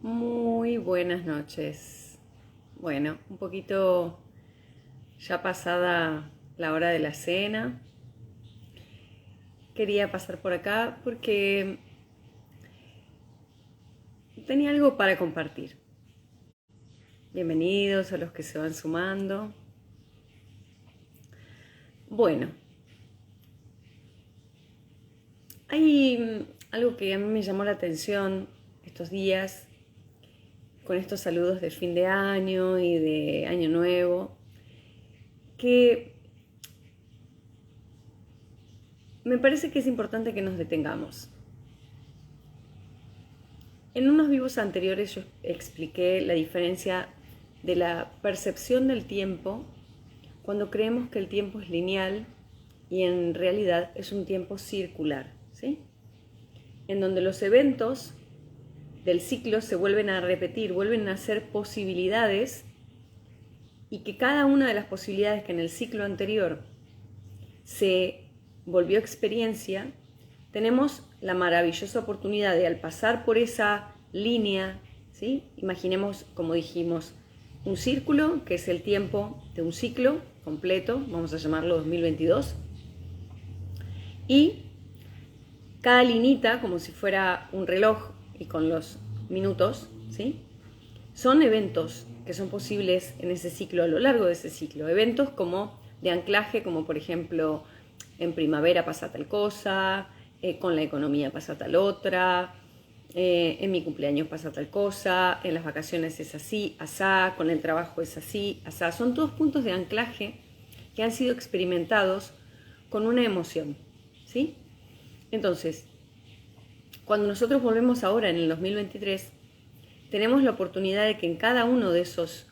Muy buenas noches. Bueno, un poquito ya pasada la hora de la cena. Quería pasar por acá porque tenía algo para compartir. Bienvenidos a los que se van sumando. Bueno, hay algo que a mí me llamó la atención estos días con estos saludos de fin de año y de año nuevo, que me parece que es importante que nos detengamos. En unos vivos anteriores yo expliqué la diferencia de la percepción del tiempo cuando creemos que el tiempo es lineal y en realidad es un tiempo circular, ¿sí? En donde los eventos del ciclo se vuelven a repetir, vuelven a ser posibilidades, y que cada una de las posibilidades que en el ciclo anterior se volvió experiencia, tenemos la maravillosa oportunidad de, al pasar por esa línea, ¿sí? Imaginemos, como dijimos, un círculo que es el tiempo de un ciclo completo, vamos a llamarlo 2022, y cada linita, como si fuera un reloj y con los minutos, ¿sí? Son eventos que son posibles en ese ciclo, a lo largo de ese ciclo, eventos como de anclaje, como por ejemplo en primavera pasa tal cosa, con la economía pasa tal otra, en mi cumpleaños pasa tal cosa, en las vacaciones es así, asá, con el trabajo es así, asá. Son todos puntos de anclaje que han sido experimentados con una emoción, ¿sí? Entonces, cuando nosotros volvemos ahora en el 2023, tenemos la oportunidad de que en cada uno de esas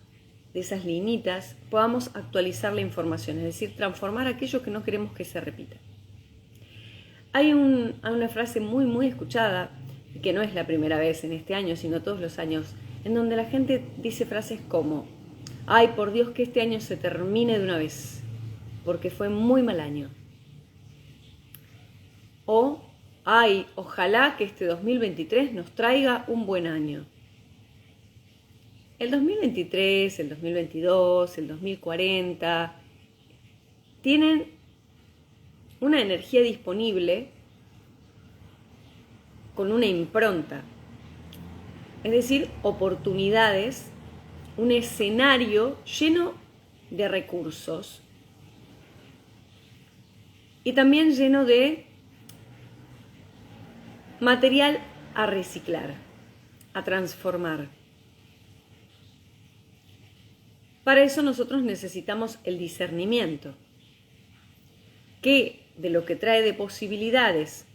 linitas podamos actualizar la información, es decir, transformar aquello que no queremos que se repita. Hay una frase muy escuchada, que no es la primera vez en este año, sino todos los años, en donde la gente dice frases como: ay, por Dios, que este año se termine de una vez, porque fue muy mal año. O, ay, ojalá que este 2023 nos traiga un buen año. El 2023, el 2022, el 2040 tienen una energía disponible con una impronta, es decir, oportunidades, un escenario lleno de recursos y también lleno de material a reciclar, a transformar. Para eso nosotros necesitamos el discernimiento, que de lo que trae de posibilidades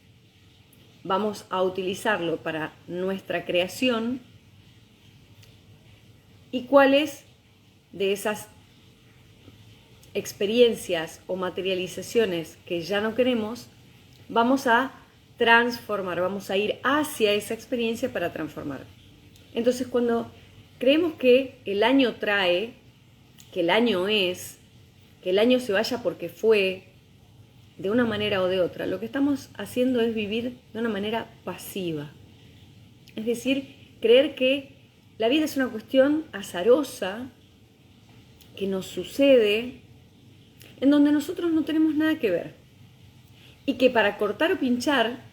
vamos a utilizarlo para nuestra creación y cuáles de esas experiencias o materializaciones que ya no queremos vamos a transformar, vamos a ir hacia esa experiencia para transformar. Entonces, cuando creemos que el año trae, que el año es, que el año se vaya porque fue, de una manera o de otra, lo que estamos haciendo es vivir de una manera pasiva. Es decir, creer que la vida es una cuestión azarosa, que nos sucede, en donde nosotros no tenemos nada que ver. Y que para cortar o pinchar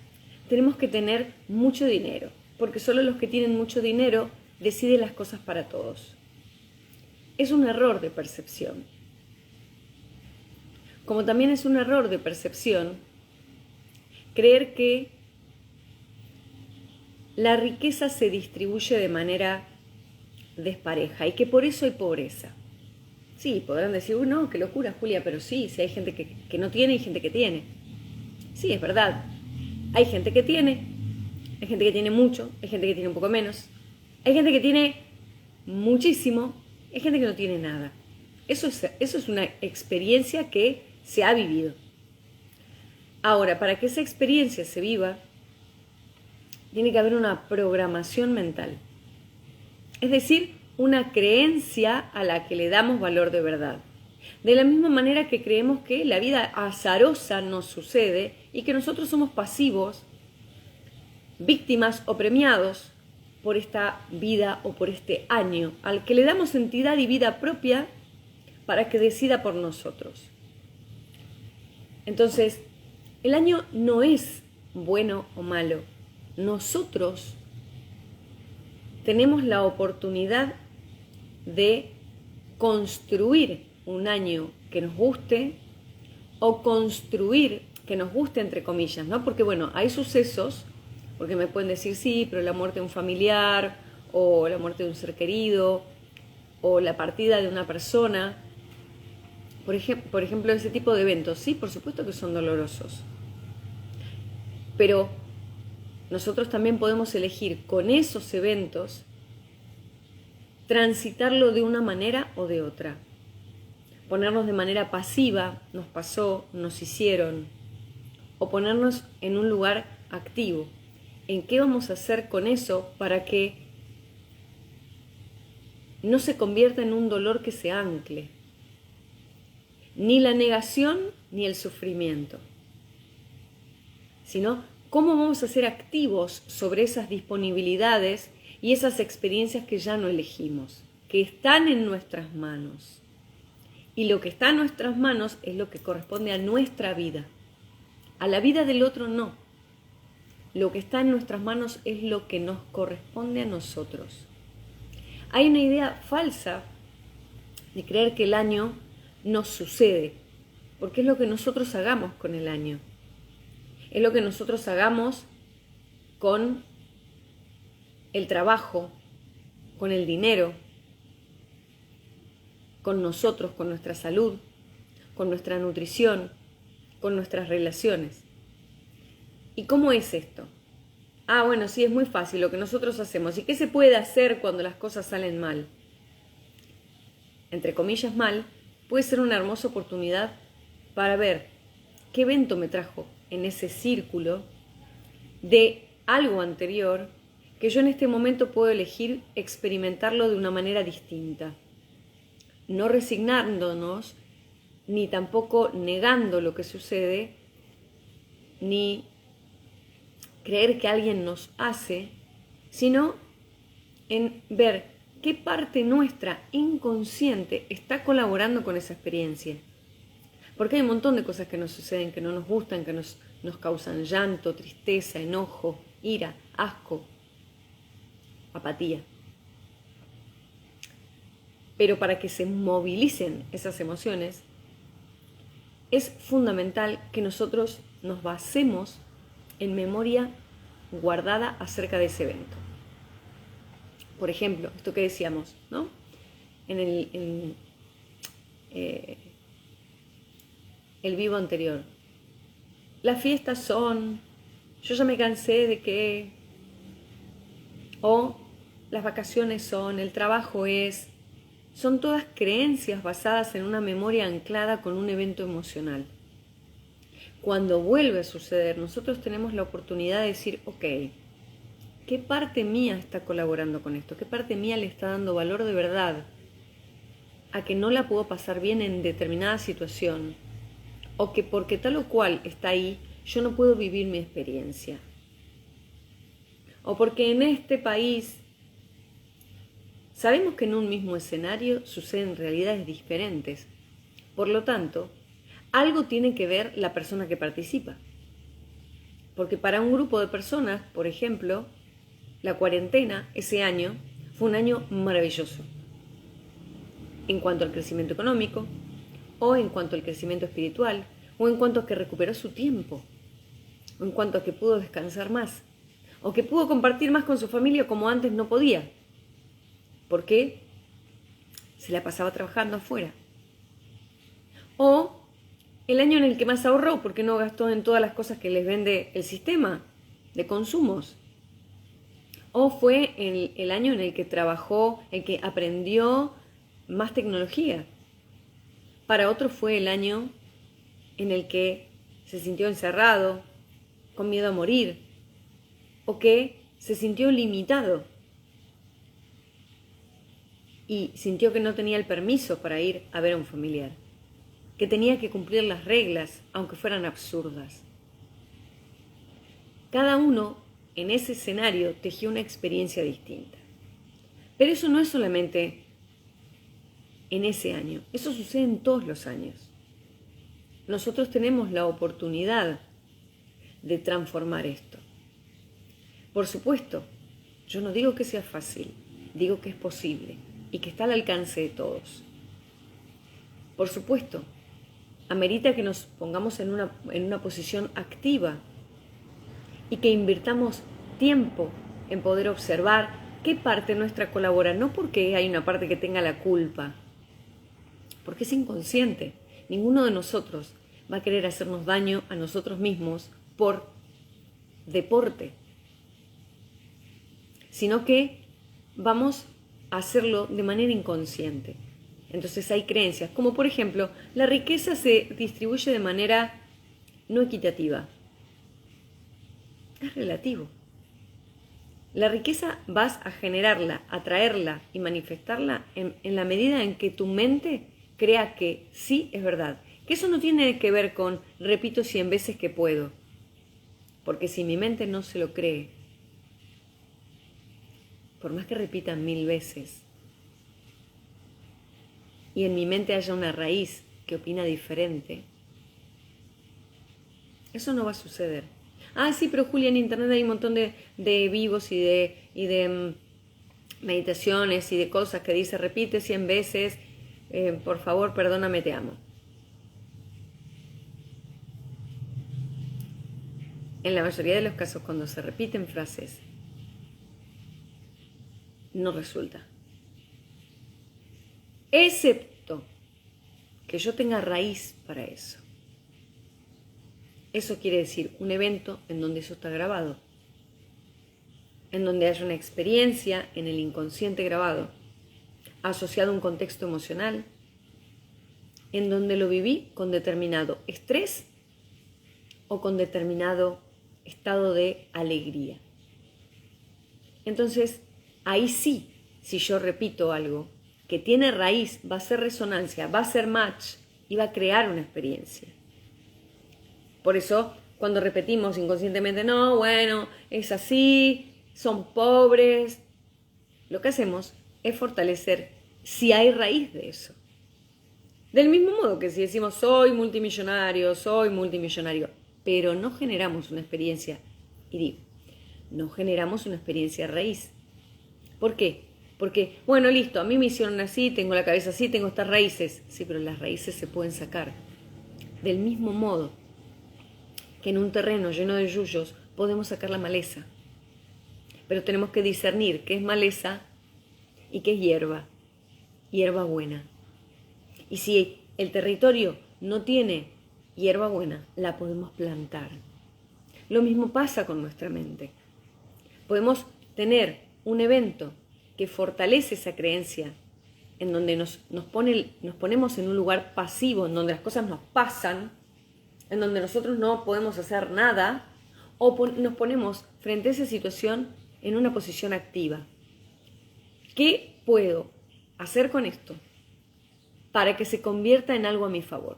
tenemos que tener mucho dinero, porque solo los que tienen mucho dinero deciden las cosas para todos. Es un error de percepción. Como también es un error de percepción creer que la riqueza se distribuye de manera despareja y que por eso hay pobreza. Sí, podrán decir, no, qué locura, Julia, pero sí, si hay gente que no tiene y gente que tiene. Sí, es verdad. Hay gente que tiene mucho, hay gente que tiene un poco menos, hay gente que tiene muchísimo, hay gente que no tiene nada. Eso es una experiencia que se ha vivido. Ahora, para que esa experiencia se viva, tiene que haber una programación mental. Es decir, una creencia a la que le damos valor de verdad. De la misma manera que creemos que la vida azarosa nos sucede y que nosotros somos pasivos, víctimas o premiados por esta vida o por este año, al que le damos entidad y vida propia para que decida por nosotros. Entonces, el año no es bueno o malo. Nosotros tenemos la oportunidad de construir un año que nos guste o construir que nos guste entre comillas, ¿no? Porque bueno, hay sucesos, porque me pueden decir sí, pero la muerte de un familiar o la muerte de un ser querido o la partida de una persona, por ejemplo, ese tipo de eventos, sí, por supuesto que son dolorosos, pero nosotros también podemos elegir con esos eventos transitarlo de una manera o de otra. Ponernos de manera pasiva, nos pasó, nos hicieron, o ponernos en un lugar activo. ¿En qué vamos a hacer con eso para que no se convierta en un dolor que se ancle? Ni la negación ni el sufrimiento, sino cómo vamos a ser activos sobre esas disponibilidades y esas experiencias que ya no elegimos, que están en nuestras manos. Y lo que está en nuestras manos es lo que corresponde a nuestra vida. A la vida del otro no. Lo que está en nuestras manos es lo que nos corresponde a nosotros. Hay una idea falsa de creer que el año nos sucede, porque es lo que nosotros hagamos con el año. Es lo que nosotros hagamos con el trabajo, con el dinero, con nosotros, con nuestra salud, con nuestra nutrición, con nuestras relaciones. ¿Y cómo es esto? Ah, bueno, sí, es muy fácil lo que nosotros hacemos. ¿Y qué se puede hacer cuando las cosas salen mal? Entre comillas mal, puede ser una hermosa oportunidad para ver qué evento me trajo en ese círculo de algo anterior que yo en este momento puedo elegir experimentarlo de una manera distinta. No resignándonos, ni tampoco negando lo que sucede, ni creer que alguien nos hace, sino en ver qué parte nuestra inconsciente está colaborando con esa experiencia. Porque hay un montón de cosas que nos suceden, que no nos gustan, que nos causan llanto, tristeza, enojo, ira, asco, apatía. Pero para que se movilicen esas emociones, es fundamental que nosotros nos basemos en memoria guardada acerca de ese evento. Por ejemplo, esto que decíamos, ¿no? El vivo anterior. Las fiestas son, yo ya me cansé de que, o las vacaciones son, el trabajo es, son todas creencias basadas en una memoria anclada con un evento emocional. Cuando vuelve a suceder, nosotros tenemos la oportunidad de decir, ok, ¿qué parte mía está colaborando con esto? ¿Qué parte mía le está dando valor de verdad a que no la puedo pasar bien en determinada situación? O que porque tal o cual está ahí, yo no puedo vivir mi experiencia. O porque en este país sabemos que en un mismo escenario suceden realidades diferentes. Por lo tanto, algo tiene que ver la persona que participa. Porque para un grupo de personas, por ejemplo, la cuarentena ese año fue un año maravilloso. En cuanto al crecimiento económico, o en cuanto al crecimiento espiritual, o en cuanto a que recuperó su tiempo, o en cuanto a que pudo descansar más, o que pudo compartir más con su familia como antes no podía, porque se la pasaba trabajando afuera. O el año en el que más ahorró, porque no gastó en todas las cosas que les vende el sistema de consumos. O fue el año en el que trabajó, el que aprendió más tecnología. Para otro fue el año en el que se sintió encerrado, con miedo a morir, o que se sintió limitado y sintió que no tenía el permiso para ir a ver a un familiar, que tenía que cumplir las reglas, aunque fueran absurdas. Cada uno en ese escenario tejió una experiencia distinta. Pero eso no es solamente en ese año, eso sucede en todos los años. Nosotros tenemos la oportunidad de transformar esto. Por supuesto, yo no digo que sea fácil, digo que es posible y que está al alcance de todos. Por supuesto, amerita que nos pongamos en una posición activa y que invirtamos tiempo en poder observar qué parte nuestra colabora, no porque hay una parte que tenga la culpa, porque es inconsciente. Ninguno de nosotros va a querer hacernos daño a nosotros mismos por deporte, sino que vamos a hacerlo de manera inconsciente. Entonces hay creencias, como por ejemplo, la riqueza se distribuye de manera no equitativa. Es relativo. La riqueza vas a generarla, atraerla y manifestarla en la medida en que tu mente crea que sí es verdad. Que eso no tiene que ver con repito 100 veces que puedo. Porque si mi mente no se lo cree, por más que repita 1000 veces, y en mi mente haya una raíz que opina diferente, eso no va a suceder. Ah, sí, pero Julia, en internet hay un montón de vivos y de meditaciones y de cosas que dice repite 100 veces, por favor, perdóname, te amo. En la mayoría de los casos, cuando se repiten frases, no resulta. Excepto que yo tenga raíz para eso. Eso quiere decir un evento en donde eso está grabado, en donde haya una experiencia en el inconsciente grabado, asociado a un contexto emocional, en donde lo viví con determinado estrés o con determinado estado de alegría. Entonces, ahí sí, si yo repito algo que tiene raíz, va a ser resonancia, va a ser match y va a crear una experiencia. Por eso, cuando repetimos inconscientemente, no, bueno, es así, son pobres, lo que hacemos es fortalecer si hay raíz de eso. Del mismo modo que si decimos soy multimillonario, pero no generamos una experiencia, y digo, no generamos una experiencia raíz. ¿Por qué? Porque, bueno, listo, a mí me hicieron así, tengo la cabeza así, tengo estas raíces. Sí, pero las raíces se pueden sacar. Del mismo modo que en un terreno lleno de yuyos podemos sacar la maleza. Pero tenemos que discernir qué es maleza y qué es hierba buena. Y si el territorio no tiene hierba buena, la podemos plantar. Lo mismo pasa con nuestra mente. Podemos tener un evento que fortalece esa creencia, en donde nos ponemos en un lugar pasivo, en donde las cosas nos pasan, en donde nosotros no podemos hacer nada, o nos ponemos frente a esa situación en una posición activa. ¿Qué puedo hacer con esto para que se convierta en algo a mi favor?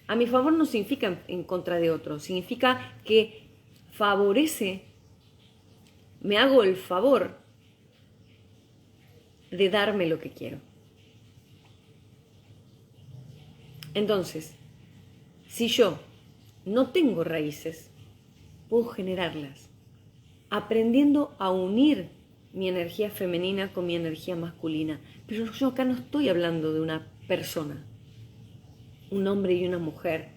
A mi favor no significa en contra de otro, significa que favorece, me hago el favor de darme lo que quiero. Entonces, si yo no tengo raíces, puedo generarlas, aprendiendo a unir mi energía femenina con mi energía masculina. Pero yo acá no estoy hablando de una persona, un hombre y una mujer.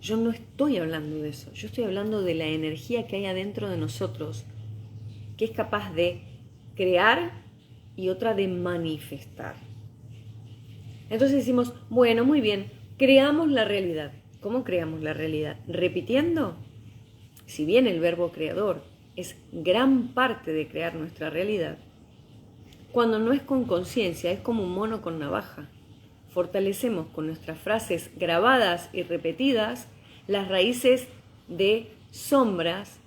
Yo no estoy hablando de eso. Yo estoy hablando de la energía que hay adentro de nosotros, que es capaz de crear y otra de manifestar. Entonces decimos, bueno, muy bien, creamos la realidad. ¿Cómo creamos la realidad? Repitiendo. Si bien el verbo creador es gran parte de crear nuestra realidad, cuando no es con conciencia, es como un mono con navaja. Fortalecemos con nuestras frases grabadas y repetidas las raíces de sombras,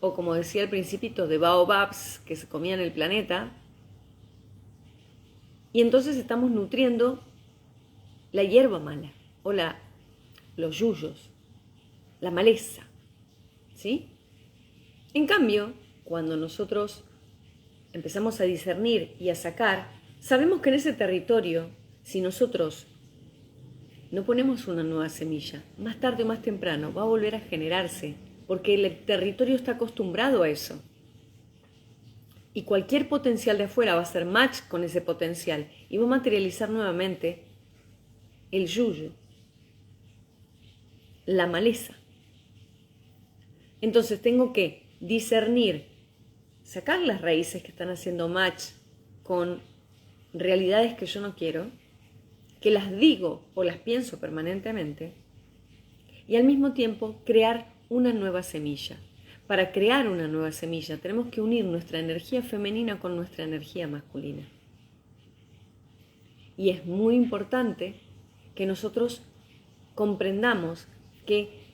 o como decía el principito, de baobabs que se comían el planeta, y entonces estamos nutriendo la hierba mala, o los yuyos, la maleza, ¿sí? En cambio, cuando nosotros empezamos a discernir y a sacar, sabemos que en ese territorio, si nosotros no ponemos una nueva semilla, más tarde o más temprano va a volver a generarse, porque el territorio está acostumbrado a eso. Y cualquier potencial de afuera va a hacer match con ese potencial y va a materializar nuevamente el yuyo, la maleza. Entonces tengo que discernir, sacar las raíces que están haciendo match con realidades que yo no quiero, que las digo o las pienso permanentemente, y al mismo tiempo crear una nueva semilla. Para crear una nueva semilla tenemos que unir nuestra energía femenina con nuestra energía masculina. Y es muy importante que nosotros comprendamos que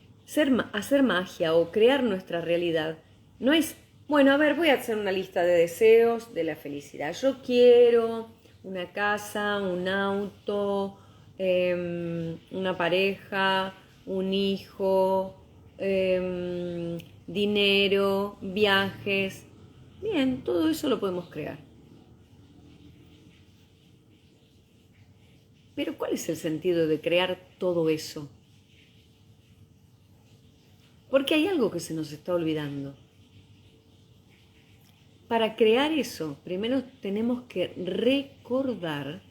hacer magia o crear nuestra realidad no es, bueno, a ver, voy a hacer una lista de deseos de la felicidad. Yo quiero una casa, un auto, una pareja, un hijo, dinero, viajes. Bien, todo eso lo podemos crear. Pero ¿cuál es el sentido de crear todo eso? Porque hay algo que se nos está olvidando. Para crear eso, primero tenemos que recordar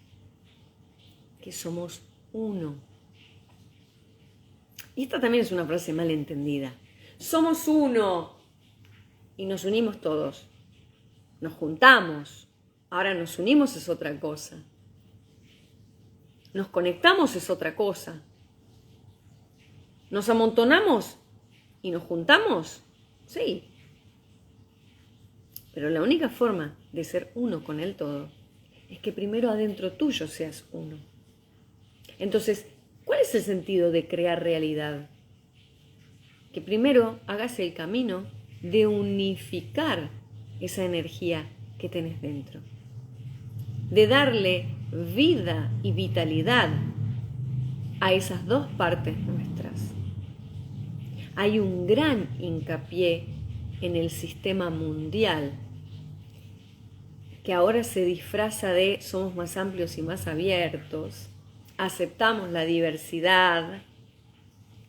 que somos uno. Y esta también es una frase mal entendida. Somos uno y nos unimos todos. Nos juntamos. Ahora nos unimos es otra cosa. Nos conectamos es otra cosa. Nos amontonamos y nos juntamos. Sí. Pero la única forma de ser uno con el todo es que primero adentro tuyo seas uno. Entonces, ¿cuál es el sentido de crear realidad? Que primero hagas el camino de unificar esa energía que tenés dentro. De darle vida y vitalidad a esas dos partes nuestras. Hay un gran hincapié en el sistema mundial que ahora se disfraza de somos más amplios y más abiertos, aceptamos la diversidad,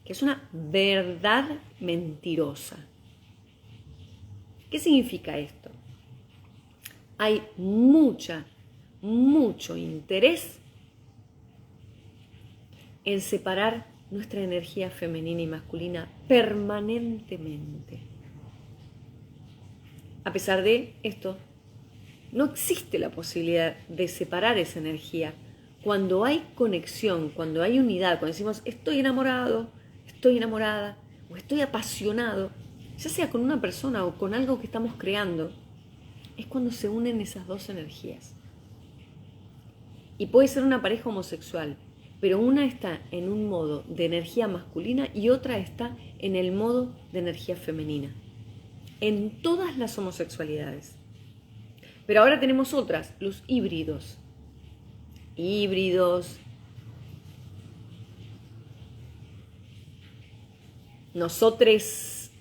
que es una verdad mentirosa. ¿Qué significa esto? Hay mucho interés en separar nuestra energía femenina y masculina permanentemente. A pesar de esto, no existe la posibilidad de separar esa energía. Cuando hay conexión, cuando hay unidad, cuando decimos estoy enamorado, estoy enamorada o estoy apasionado, ya sea con una persona o con algo que estamos creando, es cuando se unen esas dos energías. Y puede ser una pareja homosexual, pero una está en un modo de energía masculina y otra está en el modo de energía femenina. En todas las homosexualidades. Pero ahora tenemos otras, los híbridos. Nosotres,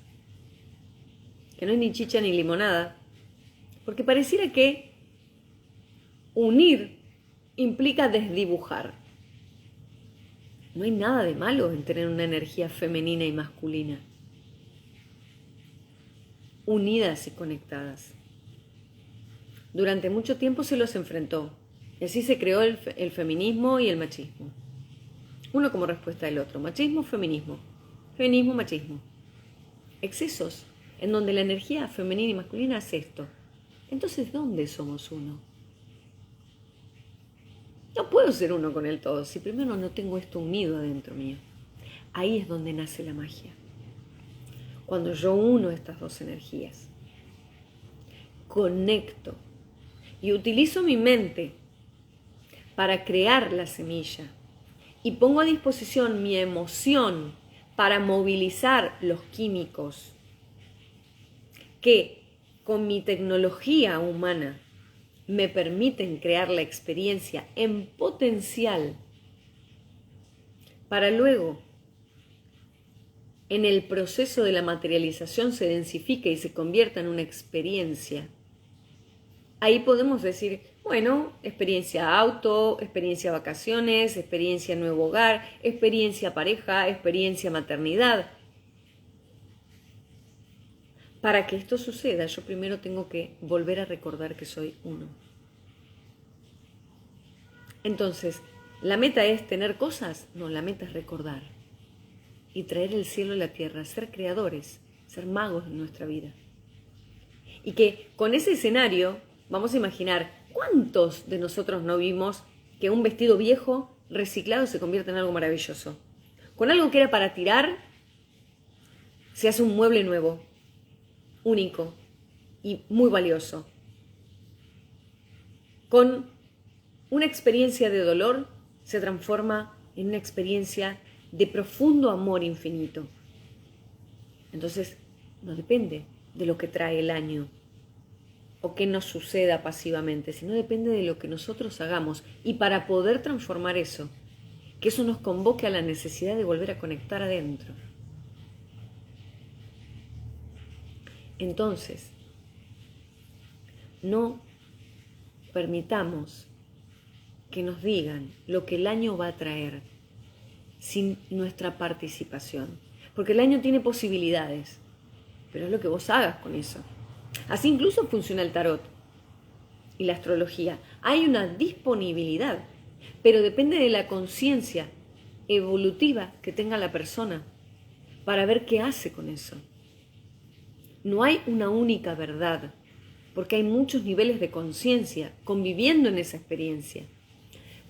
que no es ni chicha ni limonada, porque pareciera que unir implica desdibujar. No hay nada de malo en tener una energía femenina y masculina, unidas y conectadas. Durante mucho tiempo se los enfrentó, y así se creó el feminismo y el machismo. Uno como respuesta del otro, machismo, feminismo, feminismo, machismo. Excesos en donde la energía femenina y masculina hace esto. Entonces, ¿dónde somos uno? No puedo ser uno con el todo si primero no tengo esto unido adentro mío. Ahí es donde nace la magia. Cuando yo uno estas dos energías, conecto y utilizo mi mente para crear la semilla y pongo a disposición mi emoción para movilizar los químicos que con mi tecnología humana me permiten crear la experiencia en potencial para luego en el proceso de la materialización se densifica y se convierta en una experiencia, ahí podemos decir, bueno, experiencia auto, experiencia vacaciones, experiencia nuevo hogar, experiencia pareja, experiencia maternidad. Para que esto suceda, yo primero tengo que volver a recordar que soy uno. Entonces, ¿la meta es tener cosas? No, la meta es recordar y traer el cielo a la tierra, ser creadores, ser magos en nuestra vida. Y que con ese escenario, vamos a imaginar, ¿cuántos de nosotros no vimos que un vestido viejo reciclado se convierte en algo maravilloso? Con algo que era para tirar, se hace un mueble nuevo, único y muy valioso. Con una experiencia de dolor se transforma en una experiencia de profundo amor infinito. Entonces, no depende de lo que trae el año o que nos suceda pasivamente, sino depende de lo que nosotros hagamos. Y para poder transformar eso, que eso nos convoque a la necesidad de volver a conectar adentro. Entonces, no permitamos que nos digan lo que el año va a traer sin nuestra participación. Porque el año tiene posibilidades, pero es lo que vos hagas con eso. Así incluso funciona el tarot y la astrología. Hay una disponibilidad, pero depende de la conciencia evolutiva que tenga la persona para ver qué hace con eso. No hay una única verdad, porque hay muchos niveles de conciencia conviviendo en esa experiencia.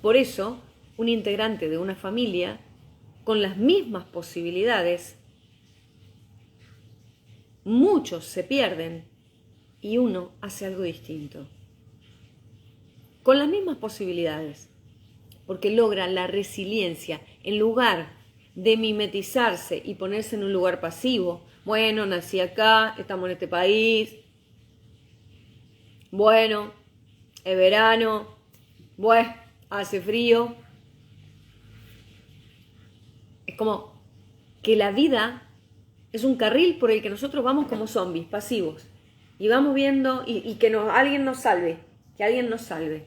Por eso, un integrante de una familia con las mismas posibilidades, muchos se pierden y uno hace algo distinto. Con las mismas posibilidades, porque logra la resiliencia en lugar de mimetizarse y ponerse en un lugar pasivo. Bueno, nací acá, estamos en este país. Bueno, es verano. Bueno, hace frío. Es como que la vida es un carril por el que nosotros vamos como zombies, pasivos. Y vamos viendo y que alguien nos salve. Que alguien nos salve.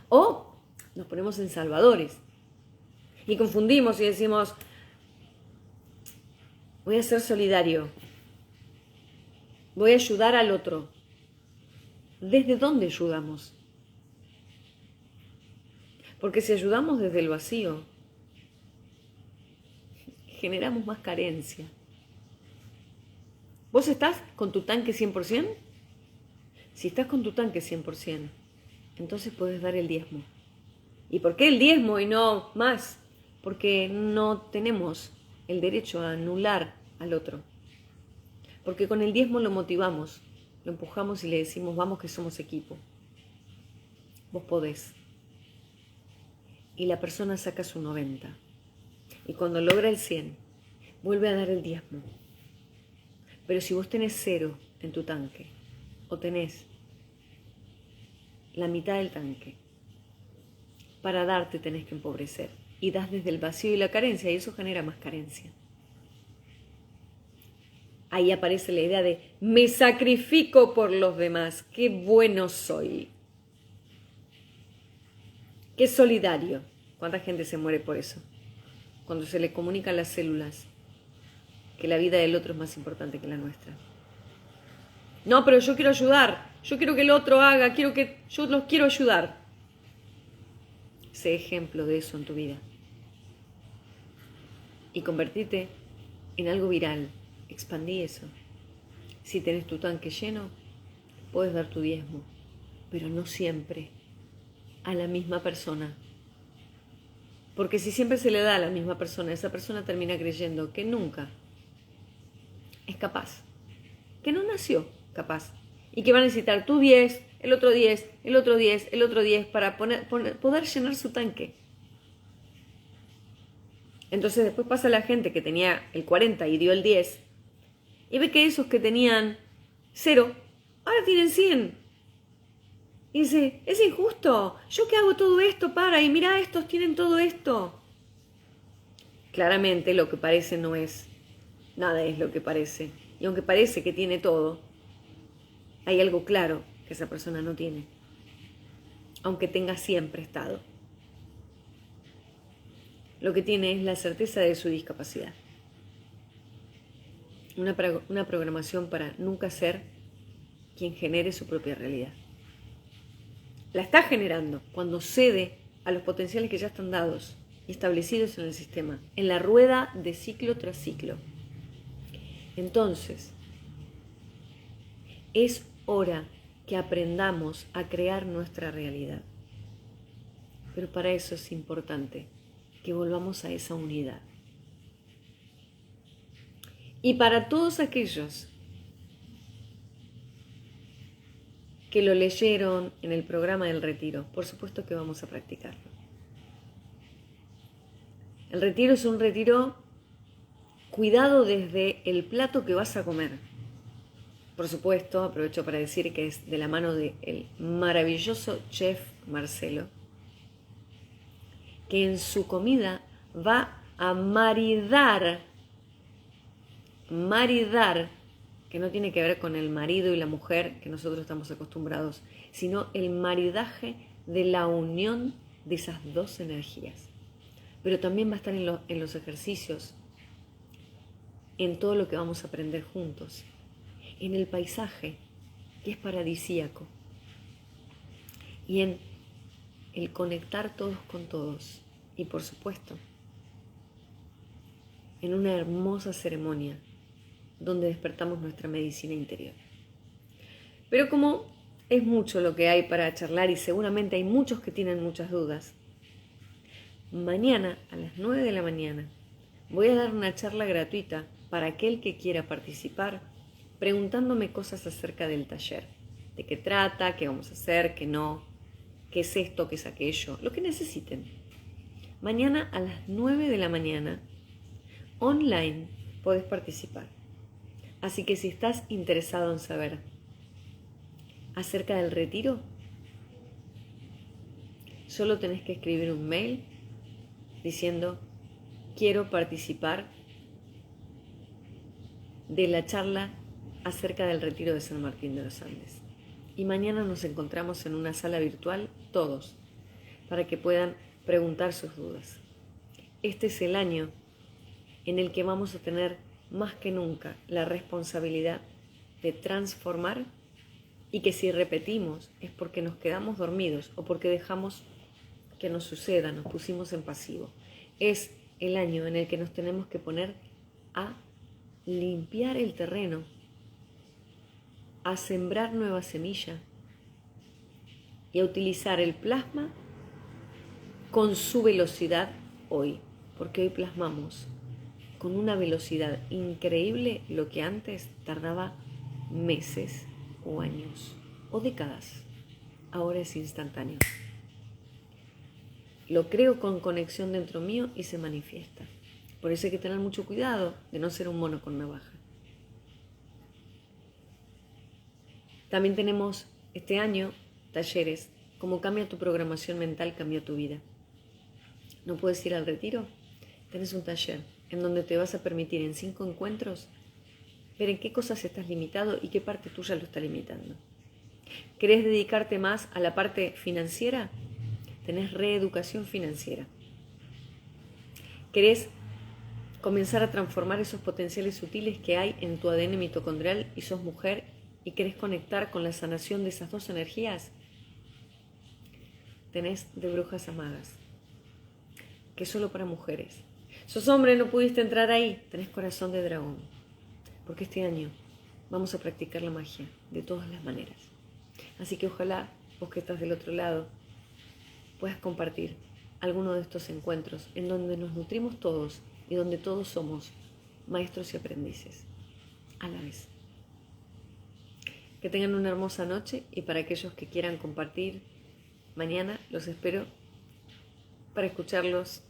O nos ponemos en salvadores. Y confundimos y decimos, voy a ser solidario. Voy a ayudar al otro. ¿Desde dónde ayudamos? Porque si ayudamos desde el vacío, generamos más carencia. ¿Vos estás con tu tanque 100%? Si estás con tu tanque 100%, entonces puedes dar el diezmo. ¿Y por qué el diezmo y no más? Porque no tenemos el derecho a anular al otro. Porque con el diezmo lo motivamos, lo empujamos y le decimos, vamos que somos equipo. Vos podés. Y la persona saca su 90. Y cuando logra el 100, vuelve a dar el diezmo. Pero si vos tenés 0 en tu tanque, o tenés la mitad del tanque, para darte tenés que empobrecer. Y das desde el vacío y la carencia, y eso genera más carencia. Ahí aparece la idea de, me sacrifico por los demás, qué bueno soy. Qué solidario. ¿Cuánta gente se muere por eso? Cuando se le comunican las células que la vida del otro es más importante que la nuestra. No, pero yo quiero ayudar, yo quiero que el otro haga, yo los quiero ayudar. Sé ejemplo de eso en tu vida. Y convertite en algo viral, expandí eso. Si tenés tu tanque lleno, puedes dar tu diezmo, pero no siempre a la misma persona. Porque si siempre se le da a la misma persona, esa persona termina creyendo que nunca es capaz, que no nació capaz y que va a necesitar tu 10, el otro 10, el otro 10, el otro 10 para poder llenar su tanque. Entonces después pasa la gente que tenía el 40 y dio el 10 y ve que esos que tenían 0 ahora tienen 100. Y dice, es injusto, yo que hago todo esto y mira, estos tienen todo esto. Claramente lo que parece no es. nada es lo que parece. Y aunque parece que tiene todo, hay algo claro que esa persona no tiene, aunque tenga siempre estado. Lo que tiene es la certeza de su discapacidad. Una programación para nunca ser quien genere su propia realidad. La está generando cuando cede a los potenciales que ya están dados y establecidos en el sistema, en la rueda de ciclo tras ciclo. Entonces, es hora que aprendamos a crear nuestra realidad. Pero para eso es importante que volvamos a esa unidad. Y para todos aquellos que lo leyeron en el programa del retiro, por supuesto que vamos a practicarlo. El retiro es un retiro cuidado desde el plato que vas a comer. Por supuesto, aprovecho para decir que es de la mano del maravilloso chef Marcelo, que en su comida va a maridar, que no tiene que ver con el marido y la mujer que nosotros estamos acostumbrados, sino el maridaje de la unión de esas dos energías. Pero también va a estar en los ejercicios, en todo lo que vamos a aprender juntos, en el paisaje, que es paradisíaco, y en el conectar todos con todos, y por supuesto, en una hermosa ceremonia donde despertamos nuestra medicina interior. Pero como es mucho lo que hay para charlar y seguramente hay muchos que tienen muchas dudas, mañana a las 9 de la mañana voy a dar una charla gratuita para aquel que quiera participar, preguntándome cosas acerca del taller, de qué trata, qué vamos a hacer, qué no, qué es esto, qué es aquello, lo que necesiten. Mañana a las 9 de la mañana, online, podés participar. Así que si estás interesado en saber acerca del retiro, solo tenés que escribir un mail diciendo quiero participar de la charla acerca del retiro de San Martín de los Andes. Y mañana nos encontramos en una sala virtual todos para que puedan preguntar sus dudas. Este es el año en el que vamos a tener más que nunca la responsabilidad de transformar y que si repetimos es porque nos quedamos dormidos o porque dejamos que nos suceda, nos pusimos en pasivo. Es el año en el que nos tenemos que poner a limpiar el terreno, a sembrar nueva semilla y a utilizar el plasma con su velocidad hoy, porque hoy plasmamos con una velocidad increíble lo que antes tardaba meses o años o décadas. Ahora es instantáneo. Lo creo con conexión dentro mío y se manifiesta. Por eso hay que tener mucho cuidado de no ser un mono con navaja. También tenemos este año talleres como Cambia tu programación mental, cambia tu vida. ¿No puedes ir al retiro? Tenés un taller en donde te vas a permitir en 5 encuentros ver en qué cosas estás limitado y qué parte tuya lo está limitando. ¿Querés dedicarte más a la parte financiera? Tenés reeducación financiera. ¿Querés comenzar a transformar esos potenciales sutiles que hay en tu ADN mitocondrial y sos mujer y querés conectar con la sanación de esas dos energías? Tenés de brujas amadas, que es solo para mujeres. Sos hombre, no pudiste entrar ahí, tenés corazón de dragón. Porque este año vamos a practicar la magia de todas las maneras. Así que ojalá vos que estás del otro lado puedas compartir alguno de estos encuentros en donde nos nutrimos todos y donde todos somos maestros y aprendices a la vez. Que tengan una hermosa noche y para aquellos que quieran compartir, mañana los espero para escucharlos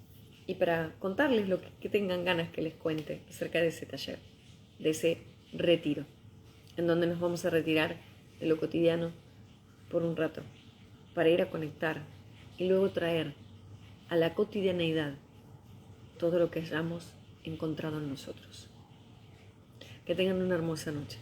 y para contarles lo que tengan ganas que les cuente acerca de ese taller, de ese retiro, en donde nos vamos a retirar de lo cotidiano por un rato, para ir a conectar y luego traer a la cotidianeidad todo lo que hayamos encontrado en nosotros. Que tengan una hermosa noche.